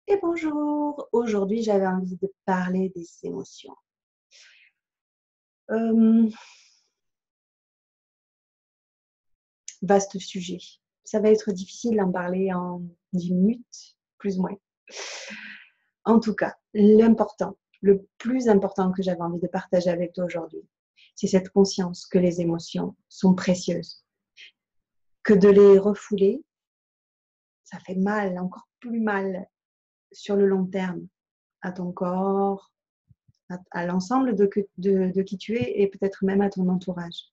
Et bonjour, aujourd'hui j'avais envie de parler des émotions. Euh, Vaste sujet. Ça va être difficile d'en parler en 10 minutes, plus ou moins. En tout cas, le plus important que j'avais envie de partager avec toi aujourd'hui, c'est cette conscience que les émotions sont précieuses. Que de les refouler, ça fait mal, encore plus mal sur le long terme, à ton corps, à l'ensemble de qui tu es et peut-être même à ton entourage.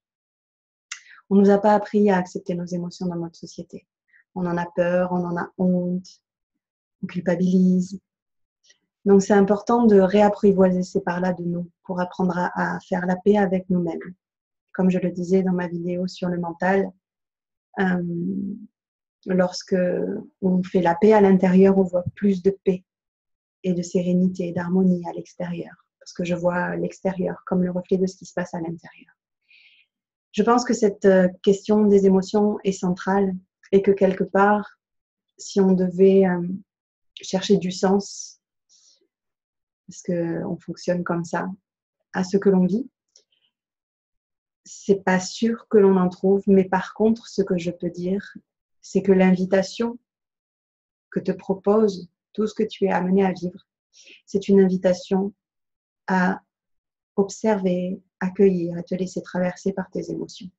On ne nous a pas appris à accepter nos émotions dans notre société. On en a peur, on en a honte, on culpabilise. Donc c'est important de réapprivoiser ces parts-là de nous pour apprendre à faire la paix avec nous-mêmes. Comme je le disais dans ma vidéo sur le mental, euh, lorsque on fait la paix à l'intérieur, on voit plus de paix et de sérénité et d'harmonie à l'extérieur. Parce que je vois l'extérieur comme le reflet de ce qui se passe à l'intérieur. Je pense que cette question des émotions est centrale et que quelque part, si on devait chercher du sens, parce qu'on fonctionne comme ça, à ce que l'on vit, c'est pas sûr que l'on en trouve, mais par contre, ce que je peux dire, c'est que l'invitation que te propose tout ce que tu es amené à vivre, c'est une invitation à observer, accueillir et te laisser traverser par tes émotions.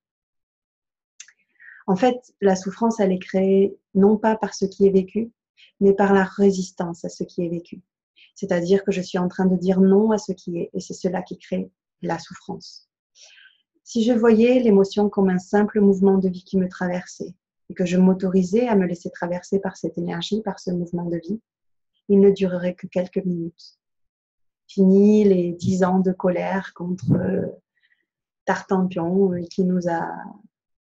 En fait, la souffrance, elle est créée non pas par ce qui est vécu, mais par la résistance à ce qui est vécu. C'est-à-dire que je suis en train de dire non à ce qui est, et c'est cela qui crée la souffrance. Si je voyais l'émotion comme un simple mouvement de vie qui me traversait, et que je m'autorisais à me laisser traverser par cette énergie, par ce mouvement de vie, il ne durerait que quelques minutes. Fini les 10 ans de colère contre Tartampion qui nous a...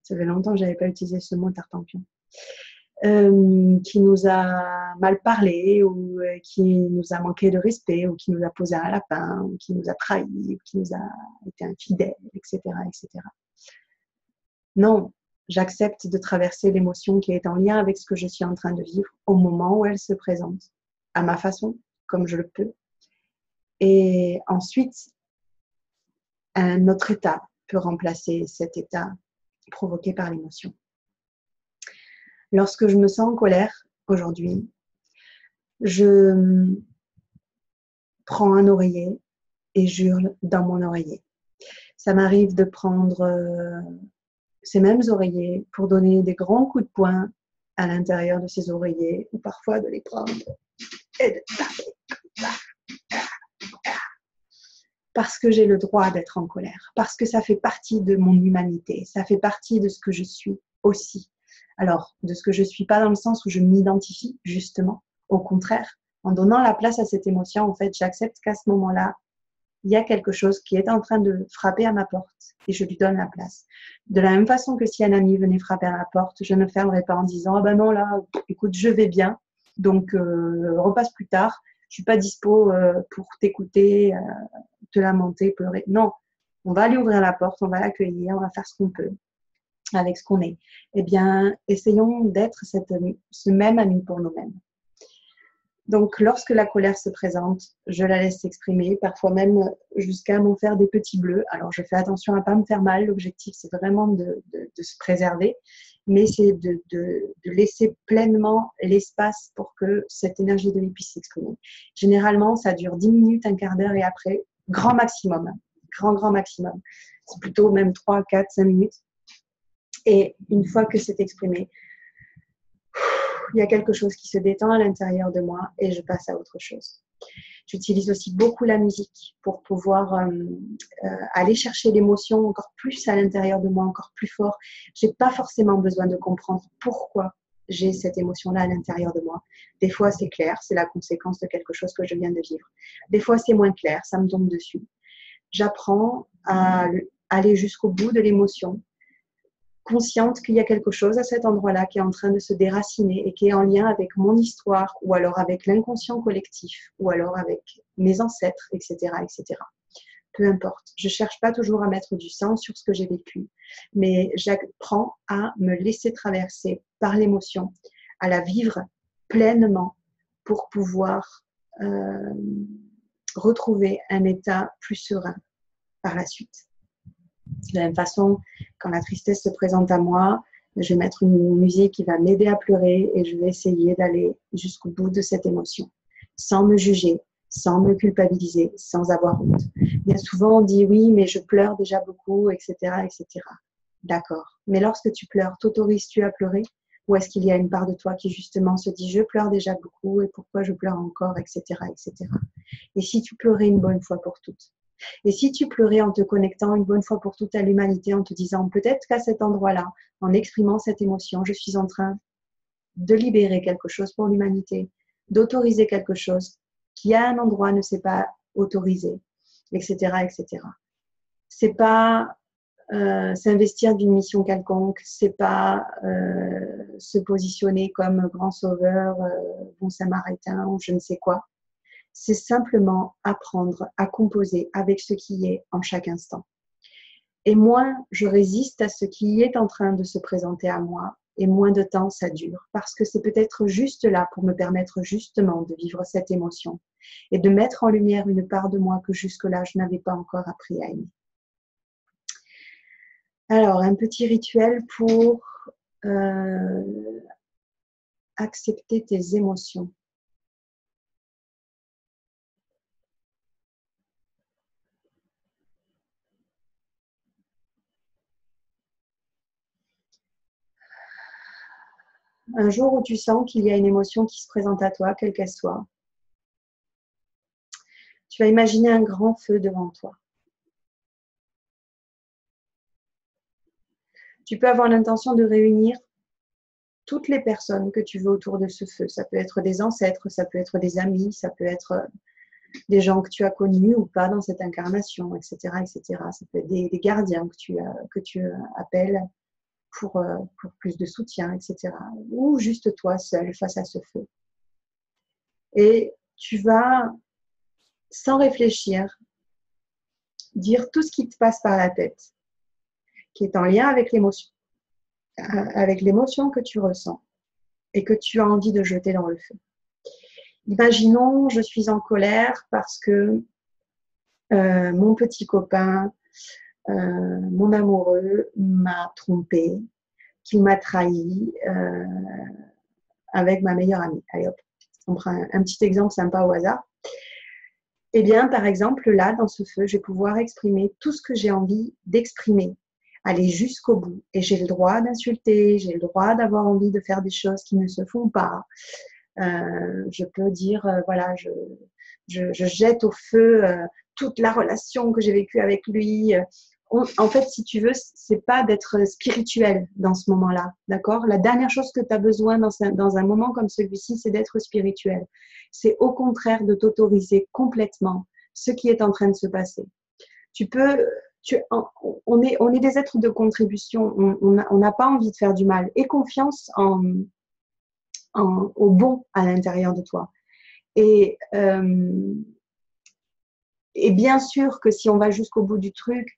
Ça fait longtemps que je n'avais pas utilisé ce mot Tartampion. Qui nous a mal parlé ou qui nous a manqué de respect ou qui nous a posé un lapin ou qui nous a trahi ou qui nous a été infidèle, etc., etc. Non, j'accepte de traverser l'émotion qui est en lien avec ce que je suis en train de vivre au moment où elle se présente, à ma façon, comme je le peux. Et ensuite, un autre état peut remplacer cet état provoqué par l'émotion. Lorsque je me sens en colère aujourd'hui, je prends un oreiller et j'hurle dans mon oreiller. Ça m'arrive de prendre ces mêmes oreillers pour donner des grands coups de poing à l'intérieur de ces oreillers ou parfois de les prendre et de taper parce que j'ai le droit d'être en colère, parce que ça fait partie de mon humanité, ça fait partie de ce que je suis aussi. Alors, de ce que je suis pas dans le sens où je m'identifie, justement, au contraire, en donnant la place à cette émotion, en fait, j'accepte qu'à ce moment-là, il y a quelque chose qui est en train de frapper à ma porte et je lui donne la place. De la même façon que si un ami venait frapper à ma porte, je ne fermerai pas en disant « Ah ben non, là, écoute, je vais bien, donc repasse plus tard, je suis pas dispo pour t'écouter, te lamenter, pleurer. » Non, on va aller ouvrir la porte, on va l'accueillir, on va faire ce qu'on peut avec ce qu'on est. Eh bien, essayons d'être ce même ami pour nous-mêmes. Donc, lorsque la colère se présente, je la laisse s'exprimer, parfois même jusqu'à m'en faire des petits bleus. Alors, je fais attention à ne pas me faire mal. L'objectif, c'est vraiment de se préserver, mais c'est de laisser pleinement l'espace pour que cette énergie de vie puisse s'exprimer. Généralement, ça dure 10 minutes, un quart d'heure et après, grand maximum, grand maximum. C'est plutôt même 3, 4, 5 minutes. Et une fois que c'est exprimé, il y a quelque chose qui se détend à l'intérieur de moi et je passe à autre chose. J'utilise aussi beaucoup la musique pour pouvoir aller chercher l'émotion encore plus à l'intérieur de moi, encore plus fort. Je n'ai pas forcément besoin de comprendre pourquoi j'ai cette émotion-là à l'intérieur de moi. Des fois, c'est clair, c'est la conséquence de quelque chose que je viens de vivre. Des fois, c'est moins clair, ça me tombe dessus. J'apprends à aller jusqu'au bout de l'émotion, consciente qu'il y a quelque chose à cet endroit-là qui est en train de se déraciner et qui est en lien avec mon histoire ou alors avec l'inconscient collectif ou alors avec mes ancêtres, etc., etc. Peu importe. Je ne cherche pas toujours à mettre du sens sur ce que j'ai vécu, mais j'apprends à me laisser traverser par l'émotion, à la vivre pleinement pour pouvoir retrouver un état plus serein par la suite. De la même façon, quand la tristesse se présente à moi, je vais mettre une musique qui va m'aider à pleurer et je vais essayer d'aller jusqu'au bout de cette émotion, sans me juger, sans me culpabiliser, sans avoir honte. Bien souvent, on dit oui, mais je pleure déjà beaucoup, etc., etc. D'accord. Mais lorsque tu pleures, t'autorises-tu à pleurer? Ou est-ce qu'il y a une part de toi qui justement se dit je pleure déjà beaucoup et pourquoi je pleure encore, etc., etc. Et si tu pleurais une bonne fois pour toutes? Et si tu pleurais en te connectant une bonne fois pour toutes à l'humanité, en te disant peut-être qu'à cet endroit-là, en exprimant cette émotion, je suis en train de libérer quelque chose pour l'humanité, d'autoriser quelque chose qui à un endroit ne s'est pas autorisé, etc., etc. C'est pas s'investir d'une mission quelconque, c'est pas se positionner comme grand sauveur, bon samaritain ou je ne sais quoi. C'est simplement apprendre à composer avec ce qui est en chaque instant. Et moins je résiste à ce qui est en train de se présenter à moi, et moins de temps ça dure, parce que c'est peut-être juste là pour me permettre justement de vivre cette émotion et de mettre en lumière une part de moi que jusque-là je n'avais pas encore appris à aimer. Alors, un petit rituel pour accepter tes émotions. Un jour où tu sens qu'il y a une émotion qui se présente à toi, quelle qu'elle soit, tu vas imaginer un grand feu devant toi. Tu peux avoir l'intention de réunir toutes les personnes que tu veux autour de ce feu. Ça peut être des ancêtres, ça peut être des amis, ça peut être des gens que tu as connus ou pas dans cette incarnation, etc., etc. Ça peut être des gardiens que tu appelles pour plus de soutien, etc. Ou juste toi seul face à ce feu. Et tu vas, sans réfléchir, dire tout ce qui te passe par la tête, qui est en lien avec l'émotion que tu ressens et que tu as envie de jeter dans le feu. Imaginons, je suis en colère parce que mon petit copain, mon amoureux m'a trompée, qu'il m'a trahi avec ma meilleure amie. Allez hop, on prend un petit exemple sympa au hasard. Eh bien, par exemple, là, dans ce feu, je vais pouvoir exprimer tout ce que j'ai envie d'exprimer, aller jusqu'au bout. Et j'ai le droit d'insulter, j'ai le droit d'avoir envie de faire des choses qui ne se font pas. Je peux dire, voilà, je jette au feu toute la relation que j'ai vécue avec lui. En fait, si tu veux, c'est pas d'être spirituel dans ce moment-là, d'accord? La dernière chose que tu as besoin dans un moment comme celui-ci, c'est d'être spirituel. C'est au contraire de t'autoriser complètement ce qui est en train de se passer. On est des êtres de contribution, on n'a pas envie de faire du mal. Aie confiance au bon à l'intérieur de toi. Et bien sûr que si on va jusqu'au bout du truc,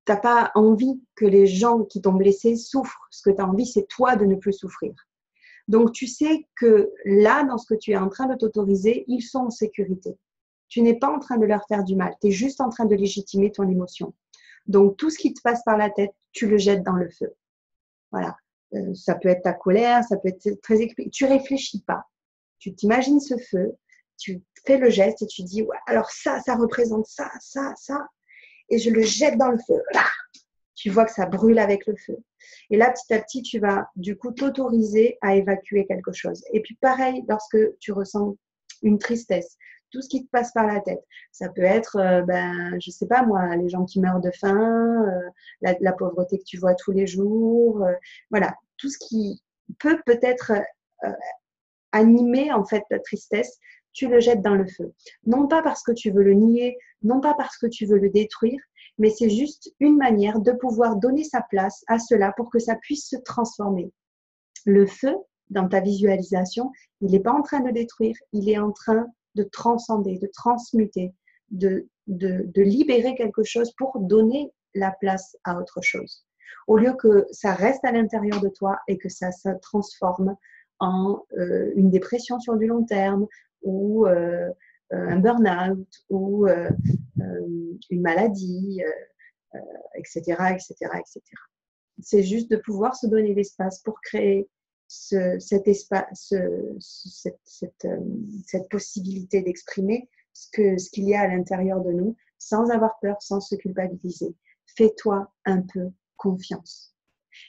t'as pas envie que les gens qui t'ont blessé souffrent. Ce que tu as envie, c'est toi de ne plus souffrir. Donc, tu sais que là, dans ce que tu es en train de t'autoriser, ils sont en sécurité. Tu n'es pas en train de leur faire du mal. Tu es juste en train de légitimer ton émotion. Donc, tout ce qui te passe par la tête, tu le jettes dans le feu. Voilà. Ça peut être ta colère, ça peut être très expliqué. Tu réfléchis pas. Tu t'imagines ce feu, tu fais le geste et tu dis, ouais, alors ça représente ça, ça, ça. Et je le jette dans le feu. Là, tu vois que ça brûle avec le feu. Et là, petit à petit, tu vas du coup t'autoriser à évacuer quelque chose. Et puis pareil, lorsque tu ressens une tristesse, tout ce qui te passe par la tête, ça peut être, je sais pas moi, les gens qui meurent de faim, la pauvreté que tu vois tous les jours, voilà, tout ce qui peut-être animer en fait ta tristesse, tu le jettes dans le feu. Non pas parce que tu veux le nier, non pas parce que tu veux le détruire, mais c'est juste une manière de pouvoir donner sa place à cela pour que ça puisse se transformer. Le feu, dans ta visualisation, il n'est pas en train de détruire, il est en train de transcender, de transmuter, de libérer quelque chose pour donner la place à autre chose. Au lieu que ça reste à l'intérieur de toi et que ça se transforme en une dépression sur du long terme ou un burn-out ou une maladie, etc., etc., etc. C'est juste de pouvoir se donner l'espace pour créer cette possibilité d'exprimer ce qu'il y a à l'intérieur de nous, sans avoir peur, sans se culpabiliser. Fais-toi un peu confiance.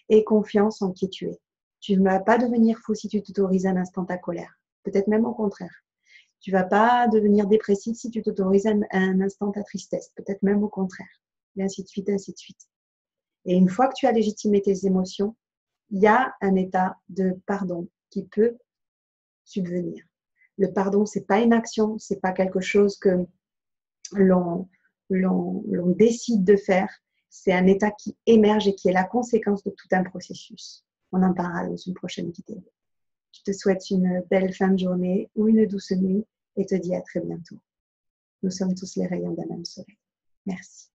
Et confiance en qui tu es. Tu ne vas pas devenir fou si tu t'autorises un instant ta colère. Peut-être même au contraire. Tu ne vas pas devenir dépressif si tu t'autorises un instant ta tristesse. Peut-être même au contraire. Et ainsi de suite, ainsi de suite. Et une fois que tu as légitimé tes émotions, il y a un état de pardon qui peut subvenir. Le pardon, ce n'est pas une action, ce n'est pas quelque chose que l'on décide de faire. C'est un état qui émerge et qui est la conséquence de tout un processus. On en parlera dans une prochaine vidéo. Je te souhaite une belle fin de journée ou une douce nuit et te dis à très bientôt. Nous sommes tous les rayons d'un même soleil. Merci.